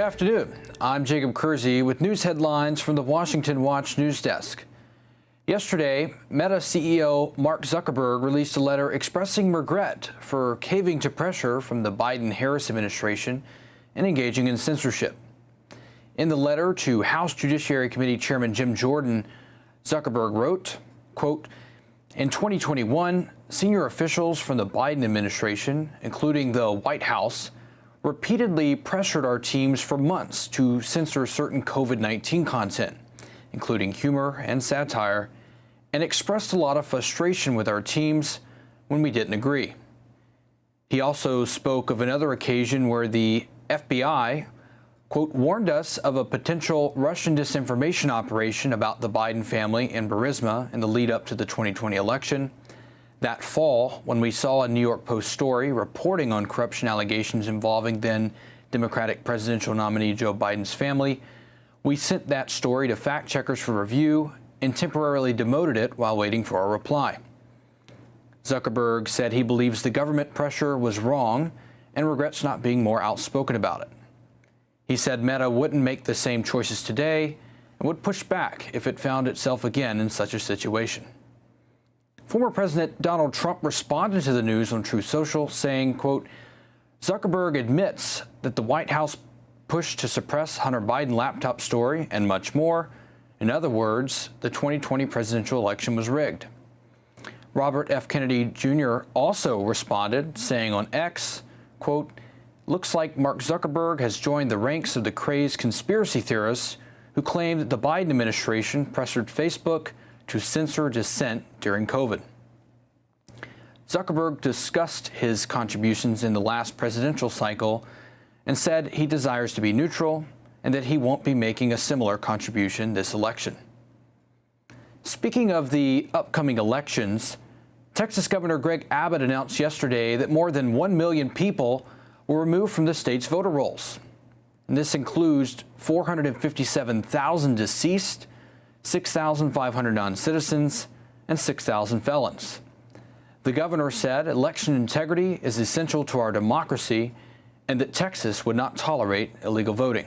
afternoon. I'm Jacob Kersey with news headlines from the Washington Watch news desk. Yesterday, Meta CEO Mark Zuckerberg released a letter expressing regret for caving to pressure from the Biden-Harris administration and engaging in censorship. In the letter to House Judiciary Committee Chairman Jim Jordan, Zuckerberg wrote, quote, "In 2021, senior officials from the Biden administration, including the White House, repeatedly pressured our teams for months to censor certain COVID-19 content, including humor and satire, and expressed a lot of frustration with our teams when we didn't agree." He also spoke of another occasion where the FBI, quote, "warned us of a potential Russian disinformation operation about the Biden family in Burisma in the lead up to the 2020 election. That fall, when we saw a New York Post story reporting on corruption allegations involving then Democratic presidential nominee Joe Biden's family, we sent that story to fact checkers for review and temporarily demoted it while waiting for our reply." Zuckerberg said he believes the government pressure was wrong and regrets not being more outspoken about it. He said Meta wouldn't make the same choices today and would push back if it found itself again in such a situation. Former President Donald Trump responded to the news on Truth Social, saying, quote, "Zuckerberg admits that the White House pushed to suppress Hunter Biden laptop story and much more. In other words, the 2020 presidential election was rigged." Robert F. Kennedy Jr. also responded, saying on X, quote, "Looks like Mark Zuckerberg has joined the ranks of the crazed conspiracy theorists who claim that the Biden administration pressured Facebook to censor dissent during COVID." Zuckerberg discussed his contributions in the last presidential cycle and said he desires to be neutral and that he won't be making a similar contribution this election. Speaking of the upcoming elections, Texas Governor Greg Abbott announced yesterday that more than 1 million people were removed from the state's voter rolls. And this includes 457,000 deceased, 6,500 non-citizens, and 6,000 felons. The governor said election integrity is essential to our democracy and that Texas would not tolerate illegal voting.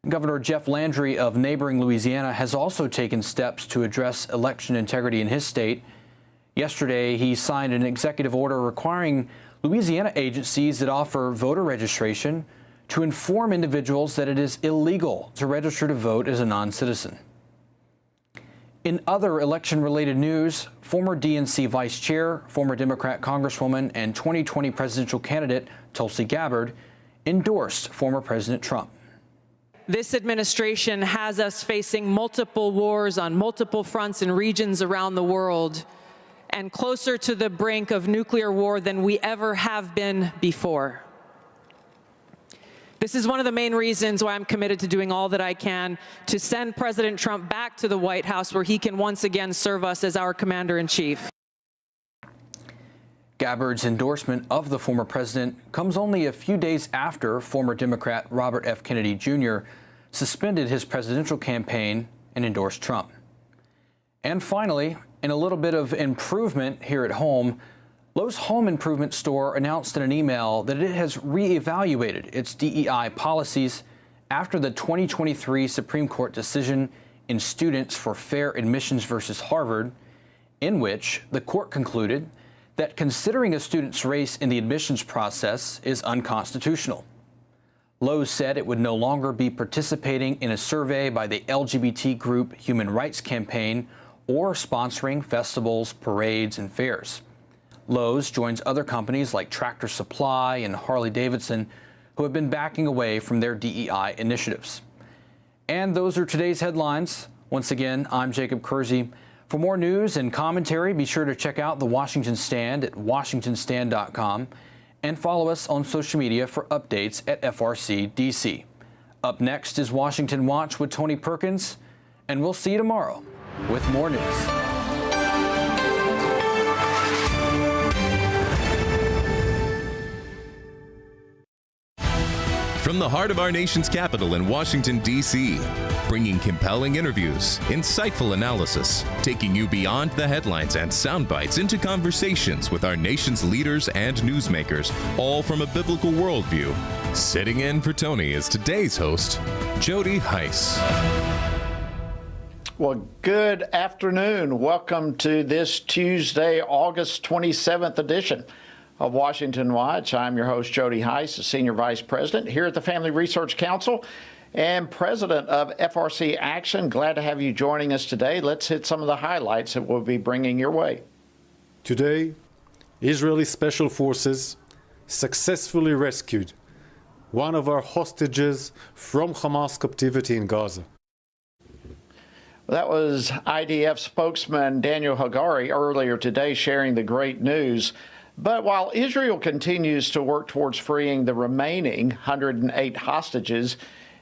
Governor Jeff Landry of neighboring Louisiana has also taken steps to address election integrity in his state. Yesterday, he signed an executive order requiring Louisiana agencies that offer voter registration to inform individuals that it is illegal to register to vote as a non-citizen. In other election-related news, former DNC vice chair, former Democrat congresswoman, and 2020 presidential candidate Tulsi Gabbard endorsed former President Trump. This administration has us facing multiple wars on multiple fronts and regions around the world, and closer to the brink of nuclear war than we ever have been before. This is one of the main reasons why I'm committed to doing all that I can to send President Trump back to the White House where he can once again serve us as our commander-in-chief. Gabbard's endorsement of the former president comes only a few days after former Democrat Robert F. Kennedy Jr. suspended his presidential campaign and endorsed Trump. And finally, in a little bit of improvement here at home, Lowe's Home Improvement Store announced in an email that it has reevaluated its DEI policies after the 2023 Supreme Court decision in Students for Fair Admissions versus Harvard, in which the court concluded that considering a student's race in the admissions process is unconstitutional. Lowe's said it would no longer be participating in a survey by the LGBT group Human Rights Campaign or sponsoring festivals, parades, and fairs. Lowe's joins other companies like Tractor Supply and Harley-Davidson who have been backing away from their DEI initiatives. And those are today's headlines. Once again, I'm Jacob Kersey. For more news and commentary, be sure to check out The Washington Stand at washingtonstand.com and follow us on social media for updates at FRC-DC. Up next is Washington Watch with Tony Perkins, and we'll see you tomorrow with more news. from the heart of our nation's capital in Washington, D.C., bringing compelling interviews, insightful analysis, taking you beyond the headlines and sound bites into conversations with our nation's leaders and newsmakers, all from a biblical worldview. Sitting in for Tony is today's host, Jody Heiss. Well, good afternoon. Welcome to this Tuesday, August 27th edition of Washington Watch. I'm your host, Jody Heiss, the Senior Vice President here at the Family Research Council and President of FRC Action. Glad to have you joining us today. Let's hit some of the highlights that we'll be bringing your way. Today, Israeli Special Forces successfully rescued one of our hostages from Hamas captivity in Gaza. That was IDF spokesman Daniel Hagari earlier today sharing the great news. But while Israel continues to work towards freeing the remaining 108 hostages,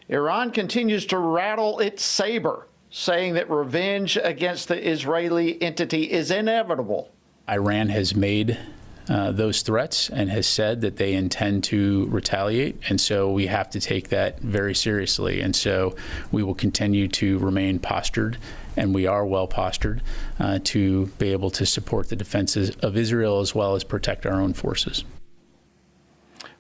Iran continues to rattle its saber, saying that revenge against the Israeli entity is inevitable. Iran has made those threats and has said that they intend to retaliate, and so we have to take that very seriously. And so we will continue to remain postured, and we are well postured to be able to support the defenses of Israel as well as protect our own forces.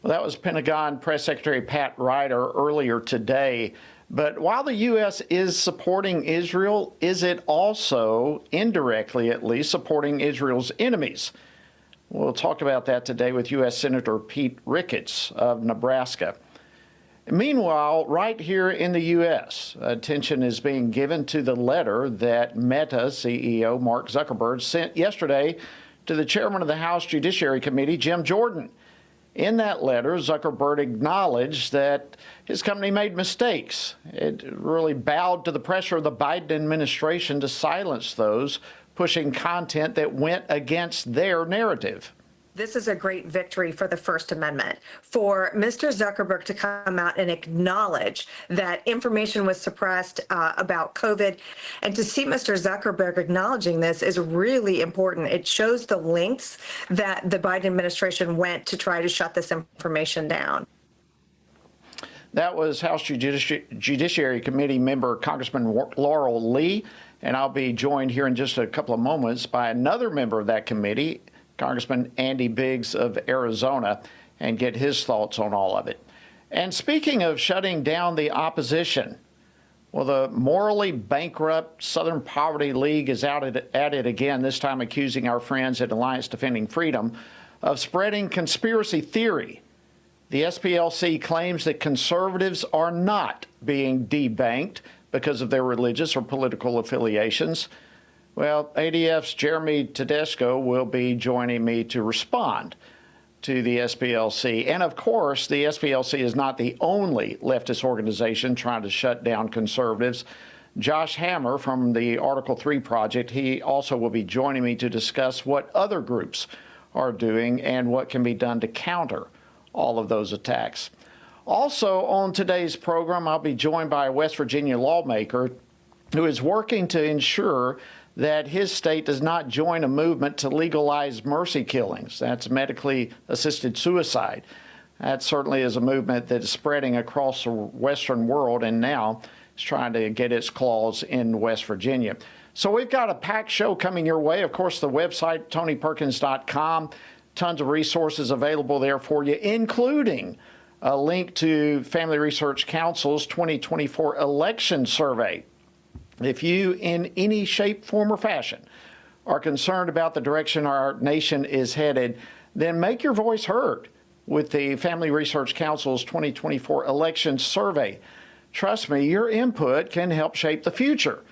Well, that was Pentagon Press Secretary Pat Ryder earlier today. But while the U.S. is supporting Israel, is it also, indirectly at least, supporting Israel's enemies? We'll talk about that today with U.S. Senator Pete Ricketts of Nebraska. Meanwhile, right here in the U.S., attention is being given to the letter that Meta CEO Mark Zuckerberg sent yesterday to the chairman of the House Judiciary Committee, Jim Jordan. In that letter, Zuckerberg acknowledged that his company made mistakes. It really bowed to the pressure of the Biden administration to silence those pushing content that went against their narrative. This is a great victory for the First Amendment. For Mr. Zuckerberg to come out and acknowledge that information was suppressed about COVID, and to see Mr. Zuckerberg acknowledging this is really important. It shows the lengths that the Biden administration went to try to shut this information down. That was House Judiciary Committee member Congressman Laurel Lee, and I'll be joined here in just a couple of moments by another member of that committee, Congressman Andy Biggs of Arizona, and get his thoughts on all of it. And speaking of shutting down the opposition, well, the morally bankrupt Southern Poverty League is at it again, this time accusing our friends at Alliance Defending Freedom of spreading conspiracy theory. The SPLC claims that conservatives are not being debanked because of their religious or political affiliations. Well, ADF's Jeremy Tedesco will be joining me to respond to the SPLC. And of course, the SPLC is not the only leftist organization trying to shut down conservatives. Josh Hammer from the Article 3 Project, he also will be joining me to discuss what other groups are doing and what can be done to counter all of those attacks. Also on today's program, I'll be joined by a West Virginia lawmaker who is working to ensure that his state does not join a movement to legalize mercy killings. That's medically assisted suicide. That certainly is a movement that is spreading across the Western world and now is trying to get its claws in West Virginia. So we've got a packed show coming your way. Of course, the website, TonyPerkins.com, tons of resources available there for you, including a link to Family Research Council's 2024 election survey. If you, in any shape, form, or fashion, are concerned about the direction our nation is headed, then make your voice heard with the Family Research Council's 2024 election survey. Trust me, your input can help shape the future.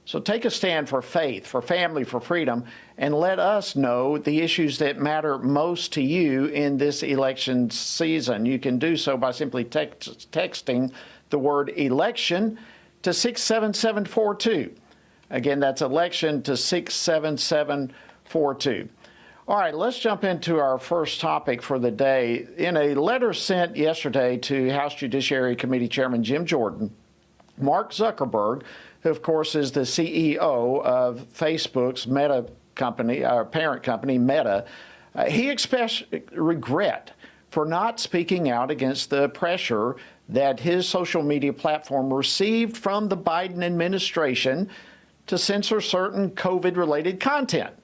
So take a stand for faith, for family, for freedom, and let us know the issues that matter most to you in this election season. You can do so by simply texting the word election to 67742. Again, that's election to 67742. All right, let's jump into our first topic for the day. In a letter sent yesterday to House Judiciary Committee Chairman Jim Jordan, Mark Zuckerberg, who of course is the CEO of Facebook's Meta company, our parent company, Meta, he expressed regret for not speaking out against the pressure that his social media platform received from the Biden administration to censor certain COVID-related content.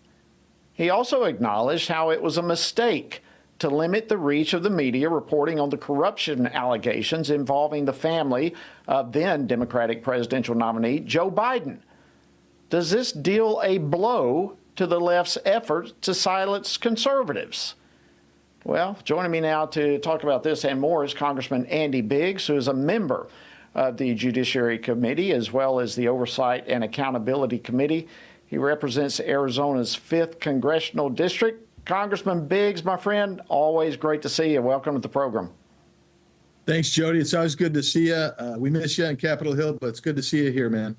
He also acknowledged how it was a mistake to limit the reach of the media reporting on the corruption allegations involving the family of then Democratic presidential nominee Joe Biden. Does this deal a blow to the left's effort to silence conservatives? Well, joining me now to talk about this and more is Congressman Andy Biggs, who is a member of the Judiciary Committee as well as the Oversight and Accountability Committee. He represents Arizona's 5th Congressional District. Congressman Biggs, my friend, always great to see you. Welcome to the program. Thanks, Jody. It's always good to see you. We miss you on Capitol Hill, but it's good to see you here, man.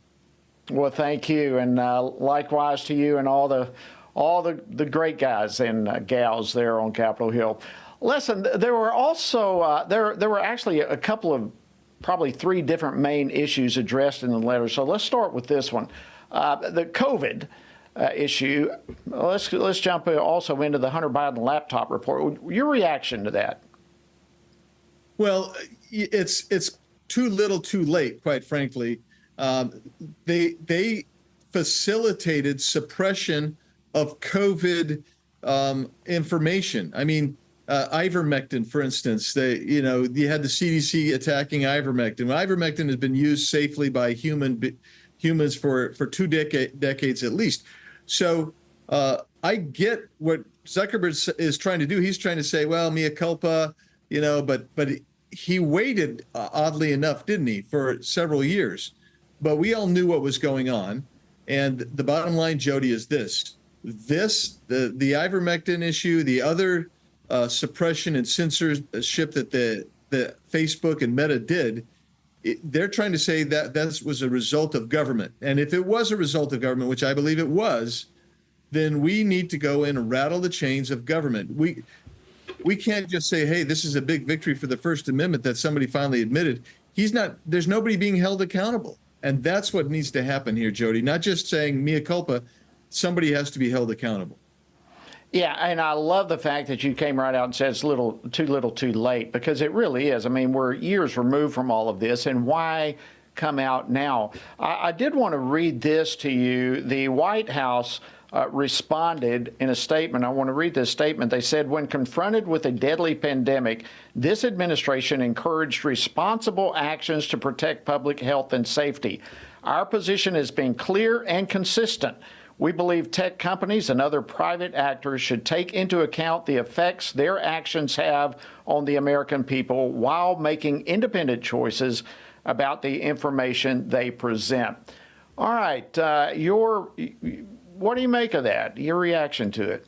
Well, thank you, and likewise to you and all the great guys and gals there on Capitol Hill. Listen, there were also there were actually a couple of probably 3 different main issues addressed in the letter. So let's start with this one, the COVID issue. Let's jump also into the Hunter Biden laptop report. Your reaction to that? Well, it's too little, too late, quite frankly. They facilitated suppression of COVID information. I mean, ivermectin, for instance. You had the CDC attacking ivermectin. Ivermectin has been used safely by humans for 2 decades at least. So I get what Zuckerberg is trying to do. He's trying to say, well, mea culpa, but he waited, oddly enough, didn't he, for several years. But we all knew what was going on. And the bottom line, Jody, is the ivermectin issue, the other suppression and censorship that the Facebook and Meta did, they're trying to say that that was a result of government. And if it was a result of government, which I believe it was, then we need to go in and rattle the chains of government. We can't just say, hey, this is a big victory for the First Amendment that somebody finally admitted. There's nobody being held accountable. And that's what needs to happen here, Jody. Not just saying mea culpa, somebody has to be held accountable. Yeah, and I love the fact that you came right out and said it's too little, too late, because it really is. I mean, we're years removed from all of this, and why come out now? I did want to read this to you. The White House responded in a statement. I want to read this statement. They said, when confronted with a deadly pandemic, this administration encouraged responsible actions to protect public health and safety. Our position has been clear and consistent. We believe tech companies and other private actors should take into account the effects their actions have on the American people while making independent choices about the information they present. All right, what do you make of that? Your reaction to it?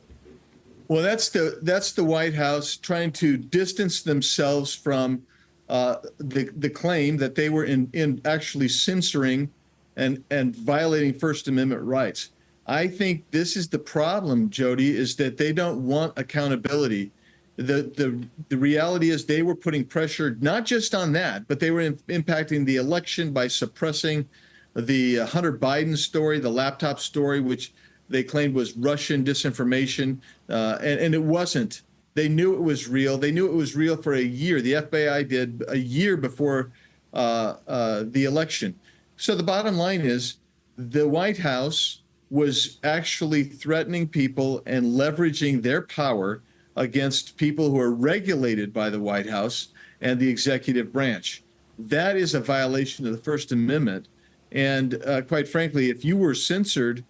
Well, that's the White House trying to distance themselves from the claim that they were in actually censoring and violating First Amendment rights. I think this is the problem, Jody, is that they don't want accountability. The reality is they were putting pressure not just on that, but they were impacting the election by suppressing the Hunter Biden story, the laptop story, which they claimed was Russian disinformation, and it wasn't. They knew it was real. They knew it was real for a year. The FBI did a year before the election. So the bottom line is the White House was actually threatening people and leveraging their power against people who are regulated by the White House and the executive branch. That is a violation of the First Amendment. And quite frankly, if you were censored,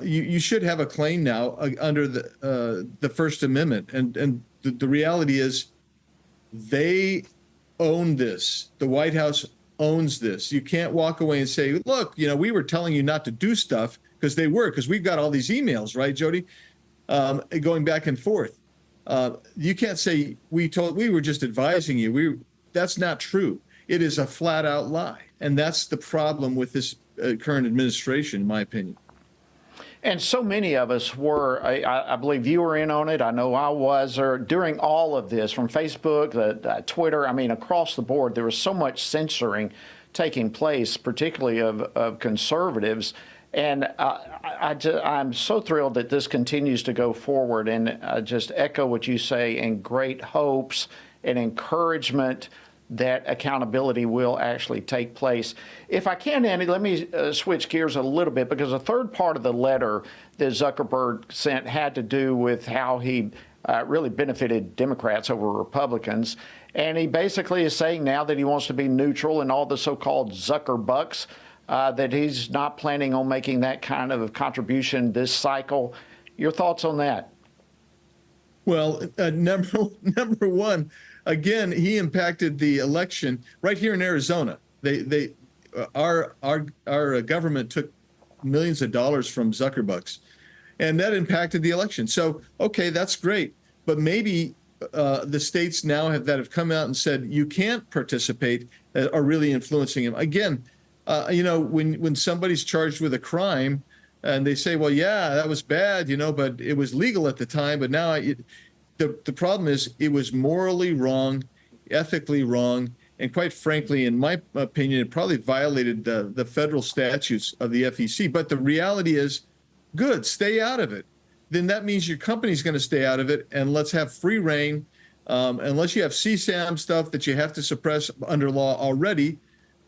you should have a claim now under the First Amendment. And the reality is they own this. The White House owns this. You can't walk away and say, look, we were telling you not to do stuff, because we've got all these emails, right, Jody, going back and forth. You can't say we were just advising you. That's not true. It is a flat out lie. And that's the problem with this current administration, in my opinion. And so many of us were, I believe you were in on it. I know I was, or during all of this, from Facebook, Twitter, across the board, there was so much censoring taking place, particularly of conservatives. And I'm so thrilled that this continues to go forward, and just echo what you say, and great hopes and encouragement that accountability will actually take place. If I can, Andy, let me switch gears a little bit, because a third part of the letter that Zuckerberg sent had to do with how he really benefited Democrats over Republicans. And he basically is saying now that he wants to be neutral in all the so-called Zuckerbucks, that he's not planning on making that kind of contribution this cycle. Your thoughts on that? Well, number one, again, he impacted the election right here in Arizona. Our government took millions of dollars from Zuckerbucks, and that impacted the election. So, okay, that's great, but maybe the states now have come out and said you can't participate are really influencing him. Again, when somebody's charged with a crime and they say, well, yeah, that was bad, but it was legal at the time. But now the problem is it was morally wrong, ethically wrong. And quite frankly, in my opinion, it probably violated the federal statutes of the FEC. But the reality is, good, stay out of it. Then that means your company's going to stay out of it. And let's have free reign. Unless you have CSAM stuff that you have to suppress under law already,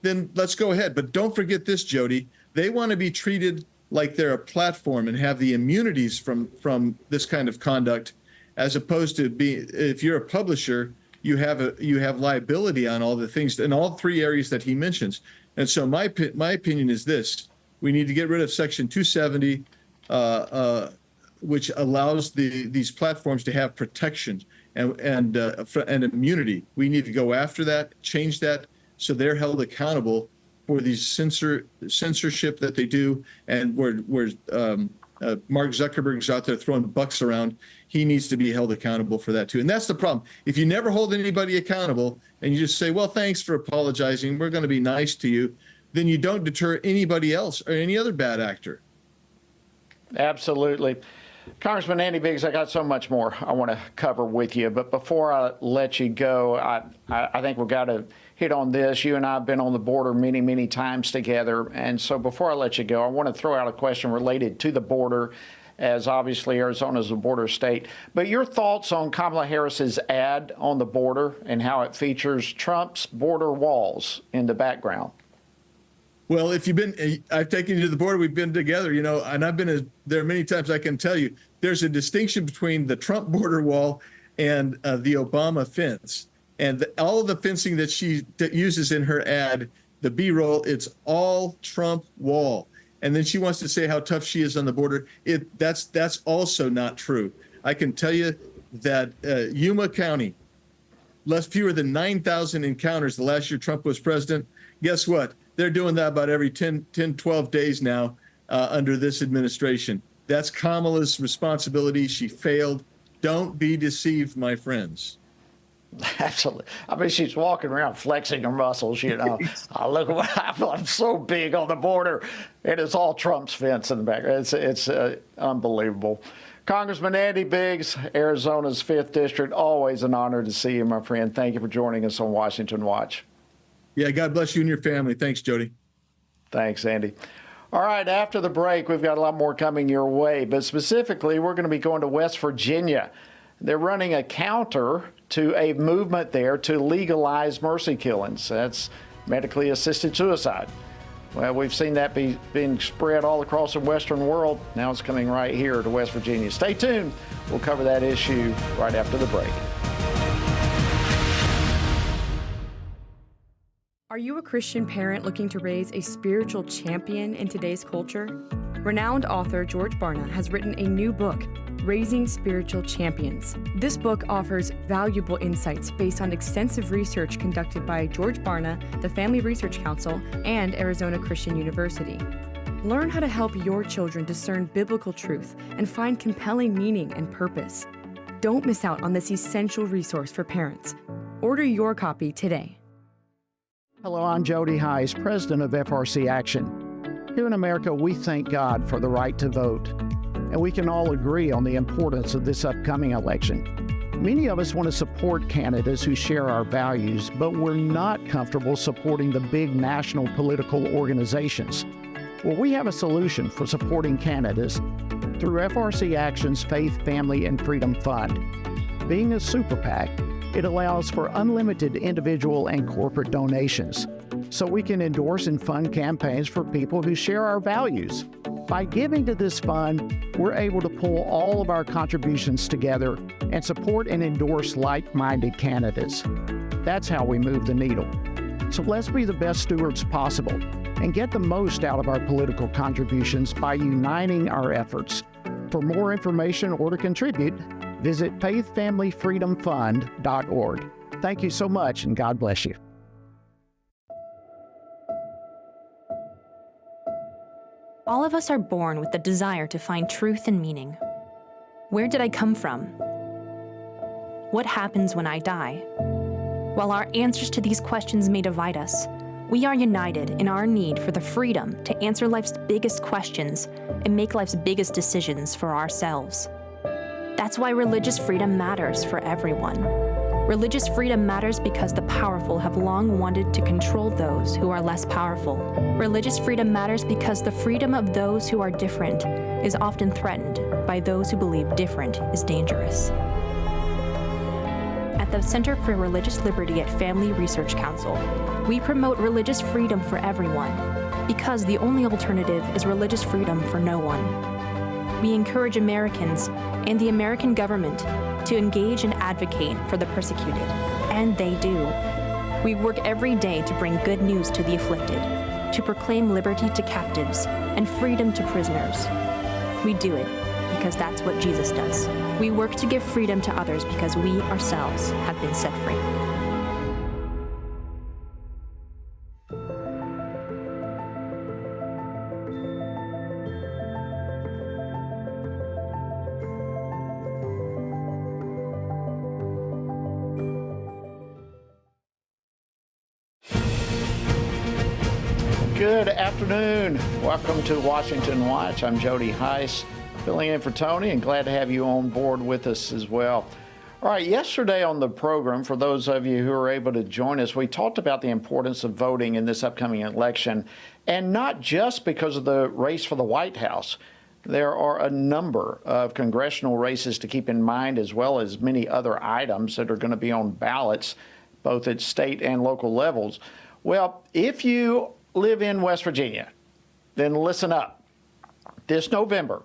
then let's go ahead. But don't forget this, Jody. They want to be treated like they're a platform and have the immunities from this kind of conduct, as opposed to if you're a publisher, you have liability on all the things in all three areas that he mentions. And so my opinion is this: we need to get rid of Section 270, which allows these platforms to have protection and immunity. We need to go after that, change that, so they're held accountable for these censorship that they do. And where Mark Zuckerberg's out there throwing bucks around, he needs to be held accountable for that too. And that's the problem. If you never hold anybody accountable and you just say, well, thanks for apologizing, we're going to be nice to you, then you don't deter anybody else or any other bad actor. Absolutely. Congressman Andy Biggs, I got so much more I want to cover with you. But before I let you go, I think we've got to hit on this. You and I have been on the border many, many times together. And so before I let you go, I want to throw out a question related to the border, as obviously Arizona is a border state. But your thoughts on Kamala Harris's ad on the border and how it features Trump's border walls in the background? Well, if I've taken you to the border, we've been together, and I've been there many times. I can tell you there's a distinction between the Trump border wall and the Obama fence. And all of the fencing that she uses in her ad, the B-roll, it's all Trump wall. And then she wants to say how tough she is on the border. That's also not true. I can tell you that Yuma County, fewer than 9,000 encounters the last year Trump was president. Guess what? They're doing that about every 10, 12 days now under this administration. That's Kamala's responsibility. She failed. Don't be deceived, my friends. Absolutely. I mean, she's walking around flexing her muscles, Oh, look, I'm so big on the border. And it's all Trump's fence in the back. It's unbelievable. Congressman Andy Biggs, Arizona's 5th District, always an honor to see you, my friend. Thank you for joining us on Washington Watch. Yeah, God bless you and your family. Thanks, Jody. Thanks, Andy. All right, after the break, we've got a lot more coming your way, but specifically, we're going to be going to West Virginia. They're running a counter to a movement there to legalize mercy killings. That's medically assisted suicide. Well, we've seen that being spread all across the Western world. Now it's coming right here to West Virginia. Stay tuned. We'll cover that issue right after the break. Are you a Christian parent looking to raise a spiritual champion in today's culture? Renowned author George Barna has written a new book, Raising Spiritual Champions. This book offers valuable insights based on extensive research conducted by George Barna, the Family Research Council, and Arizona Christian University. Learn how to help your children discern biblical truth and find compelling meaning and purpose. Don't miss out on this essential resource for parents. Order your copy today. Hello, I'm Jody Heiss, president of FRC Action. Here in America, we thank God for the right to vote, and we can all agree on the importance of this upcoming election. Many of us want to support candidates who share our values, but we're not comfortable supporting the big national political organizations. Well, we have a solution for supporting candidates through FRC Action's Faith, Family, and Freedom Fund. Being a super PAC, it allows for unlimited individual and corporate donations, so we can endorse and fund campaigns for people who share our values. By giving to this fund, we're able to pull all of our contributions together and support and endorse like-minded candidates. That's how we move the needle. So let's be the best stewards possible and get the most out of our political contributions by uniting our efforts. For more information or to contribute, visit faithfamilyfreedomfund.org. Thank you so much, and God bless you. All of us are born with the desire to find truth and meaning. Where did I come from? What happens when I die? While our answers to these questions may divide us, we are united in our need for the freedom to answer life's biggest questions and make life's biggest decisions for ourselves. That's why religious freedom matters for everyone. Religious freedom matters because the powerful have long wanted to control those who are less powerful. Religious freedom matters because the freedom of those who are different is often threatened by those who believe different is dangerous. At the Center for Religious Liberty at Family Research Council, we promote religious freedom for everyone because the only alternative is religious freedom for no one. We encourage Americans and the American government to engage and advocate for the persecuted, and they do. We work every day to bring good news to the afflicted, to proclaim liberty to captives and freedom to prisoners. We do it because that's what Jesus does. We work to give freedom to others because we ourselves have been set free. Good afternoon. Welcome to Washington Watch. I'm Jody Heiss, filling in for Tony, and glad to have you on board with us as well. All right, yesterday on the program, for those of you who are able to join us, we talked about the importance of voting in this upcoming election, and not just because of the race for the White House. There are a number of congressional races to keep in mind, as well as many other items that are going to be on ballots, both at state and local levels. Well, if you live in West Virginia, then listen up. This November,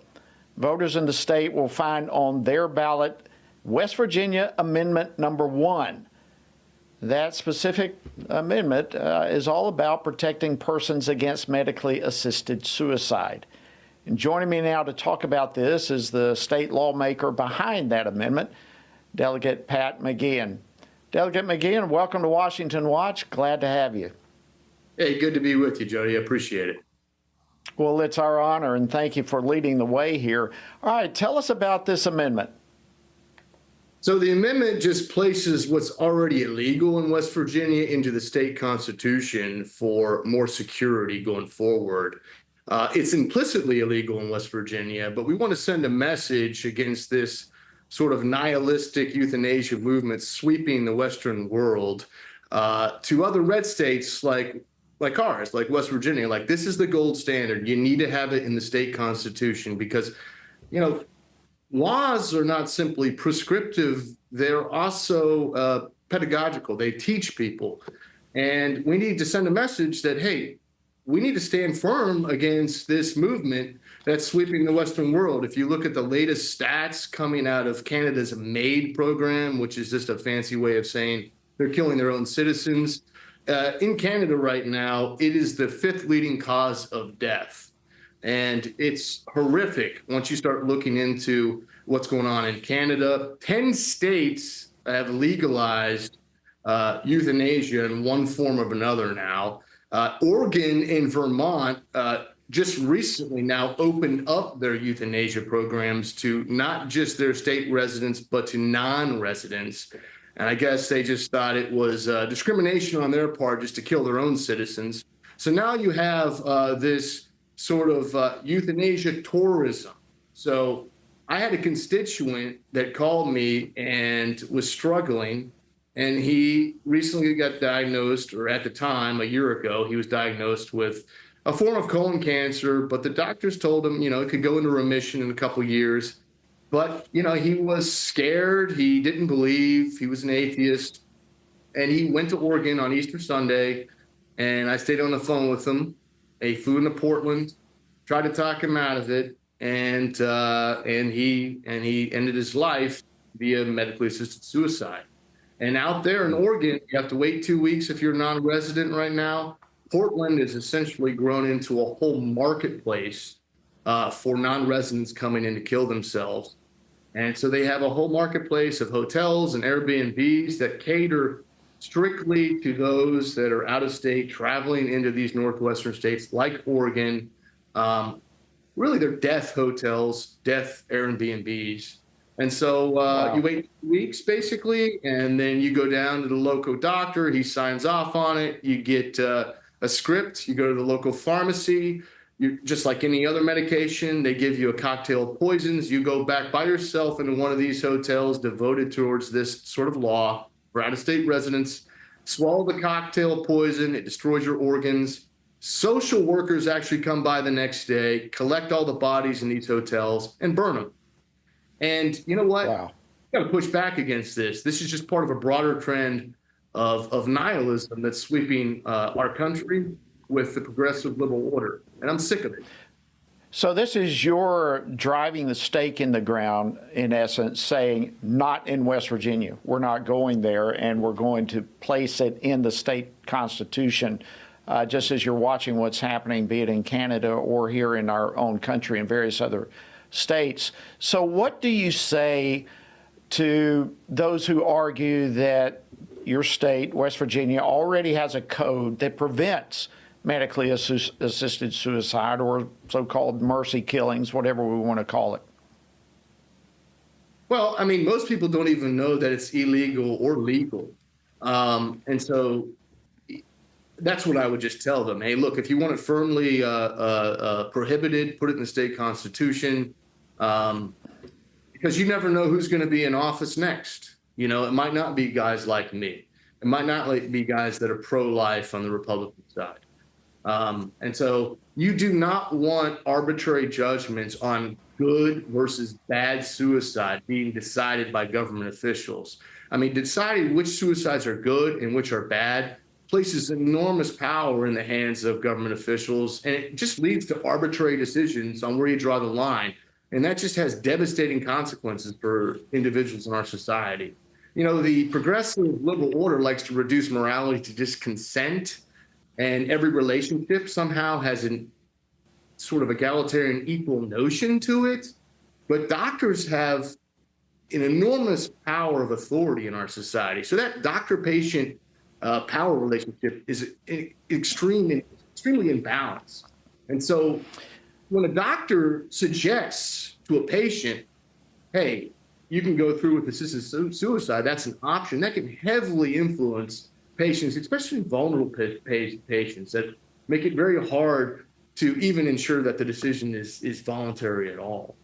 voters in the state will find on their ballot West Virginia Amendment Number 1. That specific amendment is all about protecting persons against medically assisted suicide. And joining me now to talk about this is the state lawmaker behind that amendment, Delegate Pat McGeehan. Delegate McGeehan, welcome to Washington Watch. Glad to have you. Hey, good to be with you, Jody. I appreciate it. Well, it's our honor, and thank you for leading the way here. All right, tell us about this amendment. So the amendment just places what's already illegal in West Virginia into the state constitution for more security going forward. It's implicitly illegal in West Virginia, but we want to send a message against this sort of nihilistic euthanasia movement sweeping the Western world to other red states like ours, like West Virginia. Like, this is the gold standard. You need to have it in the state constitution because, laws are not simply prescriptive. They're also pedagogical. They teach people. And we need to send a message that, hey, we need to stand firm against this movement that's sweeping the Western world. If you look at the latest stats coming out of Canada's MAID program, which is just a fancy way of saying they're killing their own citizens, in Canada right now, it is the 5th leading cause of death. And it's horrific once you start looking into what's going on in Canada. 10 states have legalized euthanasia in one form or another now. Oregon and Vermont just recently now opened up their euthanasia programs to not just their state residents, but to non-residents. And I guess they just thought it was discrimination on their part just to kill their own citizens. So now you have this sort of euthanasia tourism. So I had a constituent that called me and was struggling, and he recently got diagnosed, or at the time, a year ago, he was diagnosed with a form of colon cancer, but the doctors told him, it could go into remission in a couple of years. But, he was scared. He didn't believe. He was an atheist. And he went to Oregon on Easter Sunday, and I stayed on the phone with him. He flew into Portland, tried to talk him out of it, and he ended his life via medically assisted suicide. And out there in Oregon, you have to wait 2 weeks if you're non-resident right now. Portland is essentially grown into a whole marketplace for non-residents coming in to kill themselves. And so they have a whole marketplace of hotels and Airbnbs that cater strictly to those that are out of state, traveling into these northwestern states like Oregon. Really, they're death hotels, death Airbnbs. And so you wait 2 weeks, basically, and then you go down to the local doctor. He signs off on it. You get a script. You go to the local pharmacy. Just like any other medication, they give you a cocktail of poisons. You go back by yourself into one of these hotels devoted towards this sort of law for out-of-state residents. Swallow the cocktail of poison. It destroys your organs. Social workers actually come by the next day, collect all the bodies in these hotels, and burn them. And you know what? Wow. You got to push back against this. This is just part of a broader trend of nihilism that's sweeping our country with the progressive liberal order. And I'm sick of it. So this is your driving the stake in the ground, in essence, saying not in West Virginia. We're not going there, and we're going to place it in the state constitution, just as you're watching what's happening, be it in Canada or here in our own country and various other states. So what do you say to those who argue that your state, West Virginia, already has a code that prevents medically assisted suicide or so-called mercy killings, whatever we want to call it? Well, I mean, most people don't even know that it's illegal or legal. And so that's what I would just tell them. Hey, look, if you want it firmly prohibited, put it in the state constitution, because you never know who's going to be in office next. It might not be guys like me. It might not be guys that are pro-life on the Republican side. And so you do not want arbitrary judgments on good versus bad suicide being decided by government officials. I mean, deciding which suicides are good and which are bad places enormous power in the hands of government officials, and it just leads to arbitrary decisions on where you draw the line. And that just has devastating consequences for individuals in our society. The progressive liberal order likes to reduce morality to just consent. And every relationship somehow has a sort of egalitarian equal notion to it. But doctors have an enormous power of authority in our society. So that doctor-patient power relationship is extremely imbalanced. And so when a doctor suggests to a patient, hey, you can go through with assisted suicide, that's an option, that can heavily influence patients, especially vulnerable patients, that make it very hard to even ensure that the decision is voluntary at all.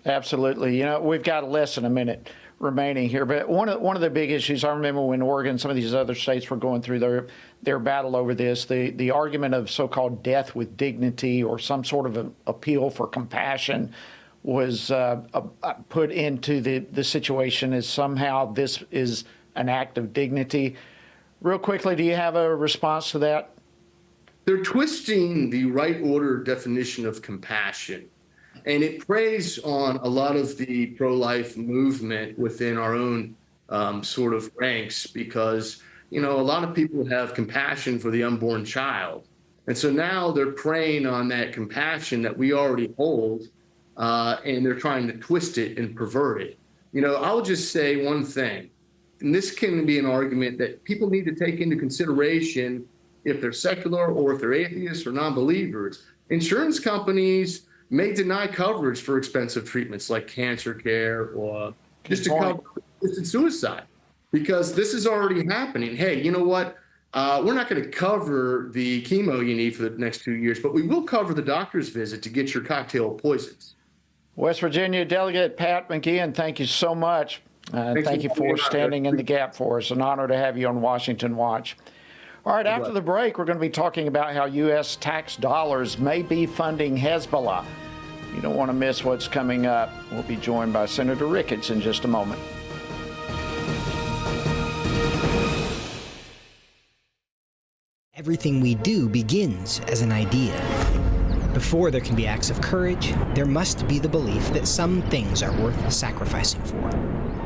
Absolutely. We've got less than a minute remaining here, but one of the big issues, I remember when Oregon, some of these other states were going through their battle over this, the argument of so-called death with dignity or some sort of an appeal for compassion was put into the situation as somehow this is an act of dignity. Real quickly, do you have a response to that? They're twisting the right order definition of compassion, and it preys on a lot of the pro-life movement within our own sort of ranks, because, a lot of people have compassion for the unborn child. And so now they're preying on that compassion that we already hold, and they're trying to twist it and pervert it. I'll just say one thing. And this can be an argument that people need to take into consideration if they're secular or if they're atheists or non-believers. Insurance companies may deny coverage for expensive treatments like cancer care or just to cover assisted suicide, because this is already happening. Hey, you know what? We're not going to cover the chemo you need for the next 2 years, but we will cover the doctor's visit to get your cocktail of poisons. West Virginia Delegate Pat McGeehan, thank you so much. Thank you for standing in the gap for us. An honor to have you on Washington Watch. All right, after the break, we're going to be talking about how U.S. tax dollars may be funding Hezbollah. You don't want to miss what's coming up. We'll be joined by Senator Ricketts in just a moment. Everything we do begins as an idea. Before there can be acts of courage, there must be the belief that some things are worth sacrificing for.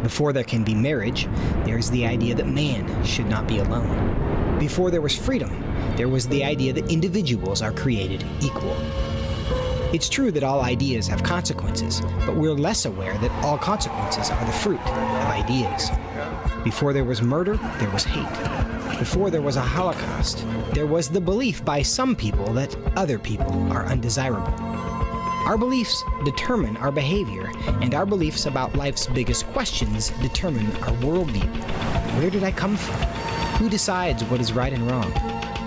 Before there can be marriage, there is the idea that man should not be alone. Before there was freedom, there was the idea that individuals are created equal. It's true that all ideas have consequences, but we're less aware that all consequences are the fruit of ideas. Before there was murder, there was hate. Before there was a Holocaust, there was the belief by some people that other people are undesirable. Our beliefs determine our behavior, and our beliefs about life's biggest questions determine our worldview. Where did I come from? Who decides what is right and wrong?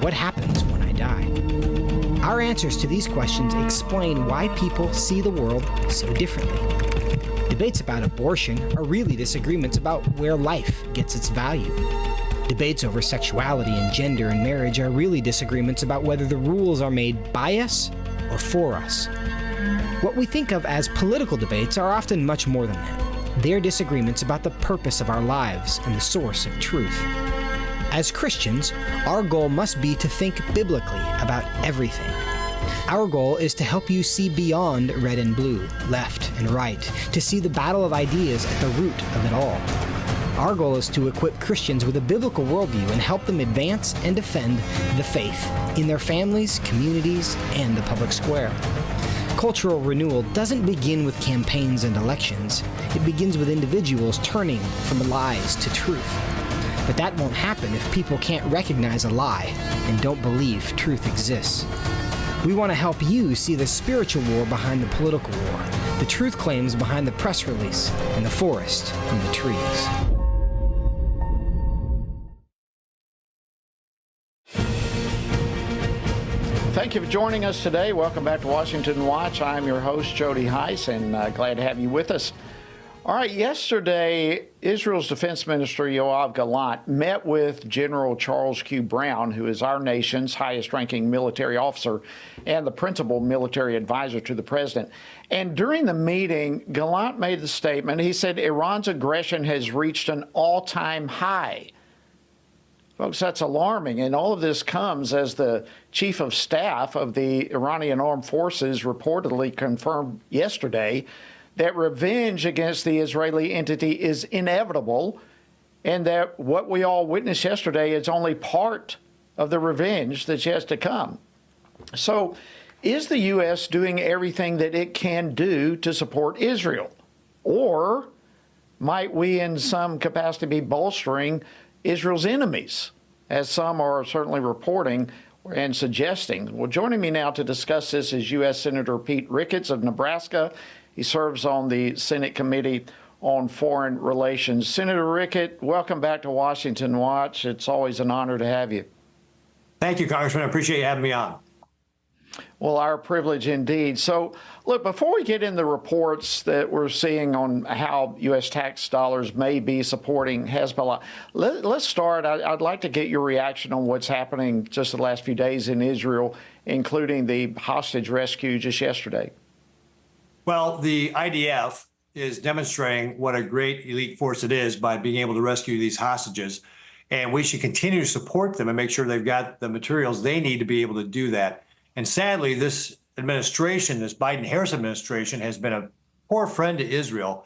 What happens when I die? Our answers to these questions explain why people see the world so differently. Debates about abortion are really disagreements about where life gets its value. Debates over sexuality and gender and marriage are really disagreements about whether the rules are made by us or for us. What we think of as political debates are often much more than that. They're disagreements about the purpose of our lives and the source of truth. As Christians, our goal must be to think biblically about everything. Our goal is to help you see beyond red and blue, left and right, to see the battle of ideas at the root of it all. Our goal is to equip Christians with a biblical worldview and help them advance and defend the faith in their families, communities, and the public square. Cultural renewal doesn't begin with campaigns and elections. It begins with individuals turning from lies to truth. But that won't happen if people can't recognize a lie and don't believe truth exists. We want to help you see the spiritual war behind the political war, the truth claims behind the press release, and the forest from the trees. Thank you for joining us today. Welcome back to Washington Watch. I'm your host, Jody Heiss, and glad to have you with us. All right, yesterday, Israel's Defense Minister Yoav Gallant met with General Charles Q. Brown, who is our nation's highest-ranking military officer and the principal military advisor to the president. And during the meeting, Gallant made the statement, he said, Iran's aggression has reached an all-time high. Folks, that's alarming, and all of this comes as the chief of staff of the Iranian armed forces reportedly confirmed yesterday that revenge against the Israeli entity is inevitable, and that what we all witnessed yesterday is only part of the revenge that's yet to come. So, is the U.S. doing everything that it can do to support Israel? Or might we in some capacity be bolstering Israel's enemies, as some are certainly reporting and suggesting? Well, joining me now to discuss this is U.S. Senator Pete Ricketts of Nebraska. He serves on the Senate Committee on Foreign Relations. Senator Ricketts, welcome back to Washington Watch. It's always an honor to have you. Thank you, Congressman. I appreciate you having me on. Well, our privilege indeed. So, look, before we get in the reports that we're seeing on how U.S. tax dollars may be supporting Hezbollah, let's start. I'd like to get your reaction on what's happening just the last few days in Israel, including the hostage rescue just yesterday. Well, the IDF is demonstrating what a great elite force it is by being able to rescue these hostages. And we should continue to support them and make sure they've got the materials they need to be able to do that. And sadly, this administration, this Biden-Harris administration, has been a poor friend to Israel,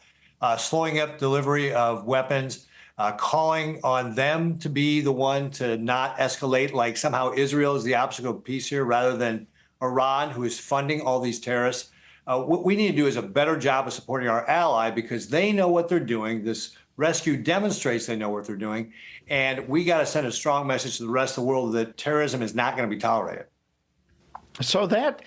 slowing up delivery of weapons, calling on them to be the one to not escalate, like somehow Israel is the obstacle of peace here rather than Iran, who is funding all these terrorists. What we need to do is a better job of supporting our ally because they know what they're doing. This rescue demonstrates they know what they're doing. And we got to send a strong message to the rest of the world that terrorism is not going to be tolerated. So that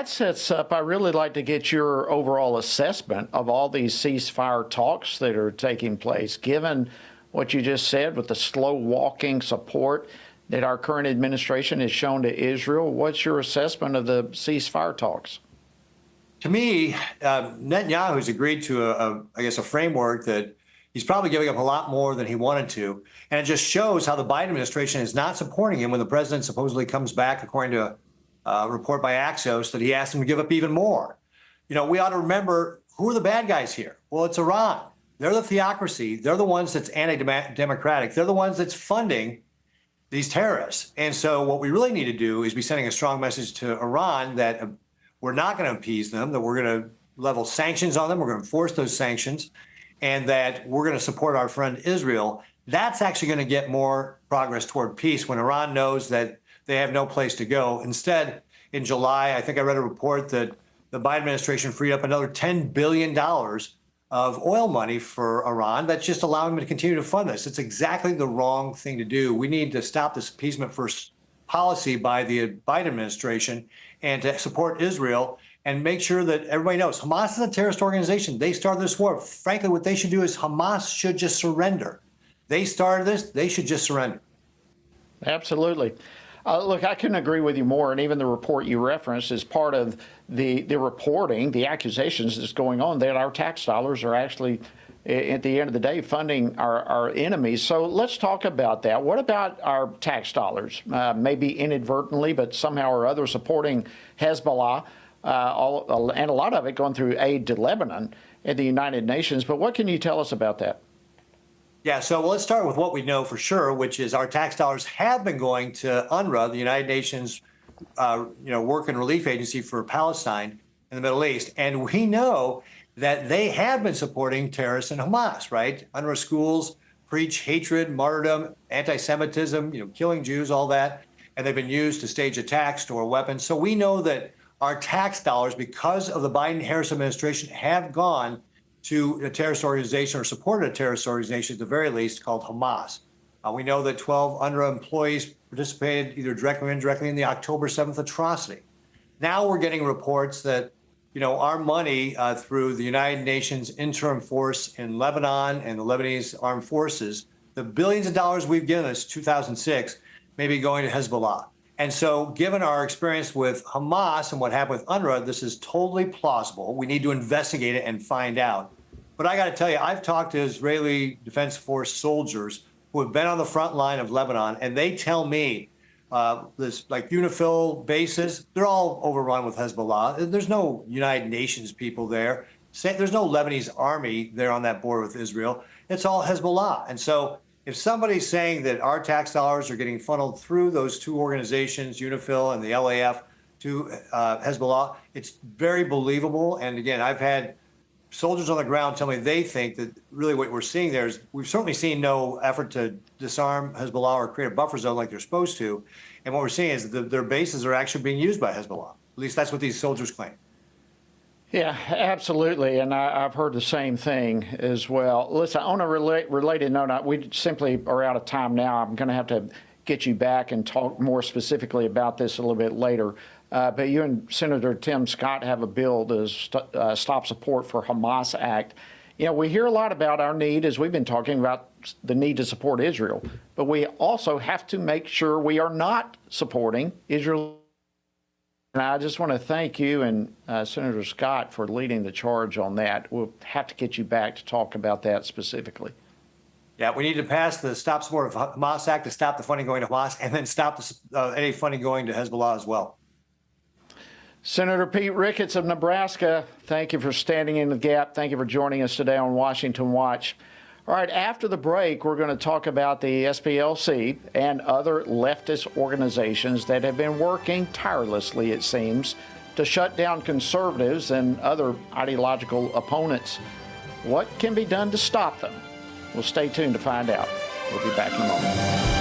sets up, I really like to get your overall assessment of all these ceasefire talks that are taking place, given what you just said with the slow walking support that our current administration has shown to Israel. What's your assessment of the ceasefire talks? To me, Netanyahu has agreed to a framework that He's probably giving up a lot more than he wanted to. And it just shows how the Biden administration is not supporting him when the president supposedly comes back, according to a report by Axios, that he asked him to give up even more. You know, we ought to remember, who are the bad guys here? Well, it's Iran. They're the theocracy. They're the ones that's anti-democratic. They're the ones that's funding these terrorists. And so what we really need to do is be sending a strong message to Iran that we're not going to appease them, that we're going to level sanctions on them, we're going to enforce those sanctions, and that we're going to support our friend Israel. That's actually going to get more progress toward peace when Iran knows that they have no place to go. Instead, in July, I think I read a report that the Biden administration freed up another $10 billion of oil money for Iran. That's just allowing them to continue to fund this. It's exactly the wrong thing to do. We need to stop this appeasement first policy by the Biden administration and to support Israel and make sure that everybody knows Hamas is a terrorist organization. They started this war. Frankly, what they should do is Hamas should just surrender. They started this. They should just surrender. Absolutely. Look, I couldn't agree with you more. And even the report you referenced is part of the reporting, the accusations that's going on, that our tax dollars are actually, at the end of the day, funding our enemies. So let's talk about that. What about our tax dollars? Maybe inadvertently, but somehow or other supporting Hezbollah, and a lot of it going through aid to Lebanon and the United Nations. But what can you tell us about that? Yeah, so let's start with what we know for sure, which is our tax dollars have been going to UNRWA, the United Nations Work and Relief Agency for Palestine in the Middle East. And we know that they have been supporting terrorists and Hamas, right? UNRWA schools preach hatred, martyrdom, anti-Semitism, killing Jews, all that. And they've been used to stage attacks, store weapons. So we know that our tax dollars, because of the Biden-Harris administration, have gone to a terrorist organization or supported a terrorist organization at the very least called Hamas. We know that 12 UNRWA employees participated either directly or indirectly in the October 7th atrocity. Now we're getting reports that, our money through the United Nations interim force in Lebanon and the Lebanese armed forces, the billions of dollars we've given us 2006, may be going to Hezbollah. And so given our experience with Hamas and what happened with UNRWA, this is totally plausible. We need to investigate it and find out. But I got to tell you, I've talked to Israeli Defense Force soldiers who have been on the front line of Lebanon, and they tell me this, like UNIFIL bases, they're all overrun with Hezbollah. There's no United Nations people there. There's no Lebanese army there on that border with Israel. It's all Hezbollah. And so if somebody's saying that our tax dollars are getting funneled through those two organizations, UNIFIL and the LAF, to Hezbollah, it's very believable. And again, I've had soldiers on the ground tell me they think that really what we're seeing there is we've certainly seen no effort to disarm Hezbollah or create a buffer zone like they're supposed to. And what we're seeing is that their bases are actually being used by Hezbollah. At least that's what these soldiers claim. Yeah, absolutely. And I've heard the same thing as well. Listen, on a related note, we simply are out of time now. I'm going to have to get you back and talk more specifically about this a little bit later. But you and Senator Tim Scott have a bill to stop support for Hamas Act. We hear a lot about our need, as we've been talking about, the need to support Israel. But we also have to make sure we are not supporting Israel. And I just want to thank you and Senator Scott for leading the charge on that. We'll have to get you back to talk about that specifically. Yeah, we need to pass the Stop Support of Hamas Act to stop the funding going to Hamas, and then stop any funding going to Hezbollah as well. Senator Pete Ricketts of Nebraska, thank you for standing in the gap. Thank you for joining us today on Washington Watch. All right, after the break, we're going to talk about the SPLC and other leftist organizations that have been working tirelessly, it seems, to shut down conservatives and other ideological opponents. What can be done to stop them? Well, stay tuned to find out. We'll be back in a moment.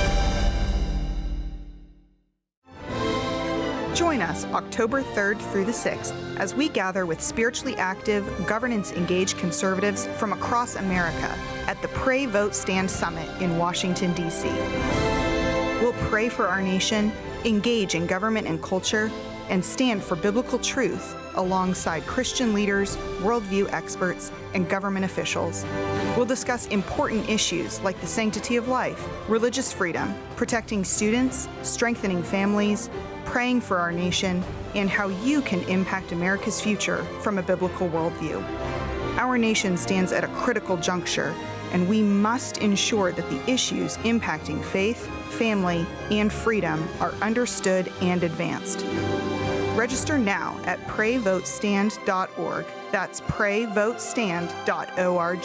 Join us October 3rd through the 6th as we gather with spiritually active, governance-engaged conservatives from across America at the Pray, Vote, Stand Summit in Washington, D.C. We'll pray for our nation, engage in government and culture, and stand for biblical truth alongside Christian leaders, worldview experts, and government officials. We'll discuss important issues like the sanctity of life, religious freedom, protecting students, strengthening families, praying for our nation, and how you can impact America's future from a biblical worldview. Our nation stands at a critical juncture, and we must ensure that the issues impacting faith, family, and freedom are understood and advanced. Register now at PrayVoteStand.org. That's PrayVoteStand.org.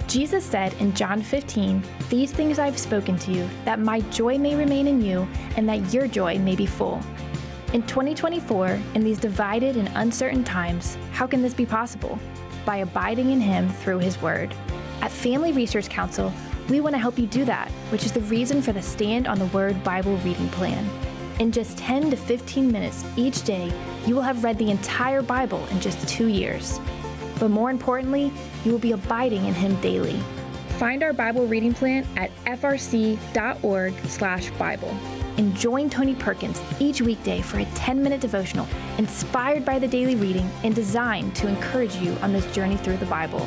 Jesus said in John 15, "These things I have spoken to you, that my joy may remain in you, and that your joy may be full." In 2024, in these divided and uncertain times, how can this be possible? By abiding in Him through His Word. At Family Research Council, we want to help you do that, which is the reason for the Stand on the Word Bible reading plan. In just 10 to 15 minutes each day, you will have read the entire Bible in just 2 years. But more importantly, you will be abiding in Him daily. Find our Bible reading plan at frc.org/Bible. And join Tony Perkins each weekday for a 10-minute devotional inspired by the daily reading and designed to encourage you on this journey through the Bible.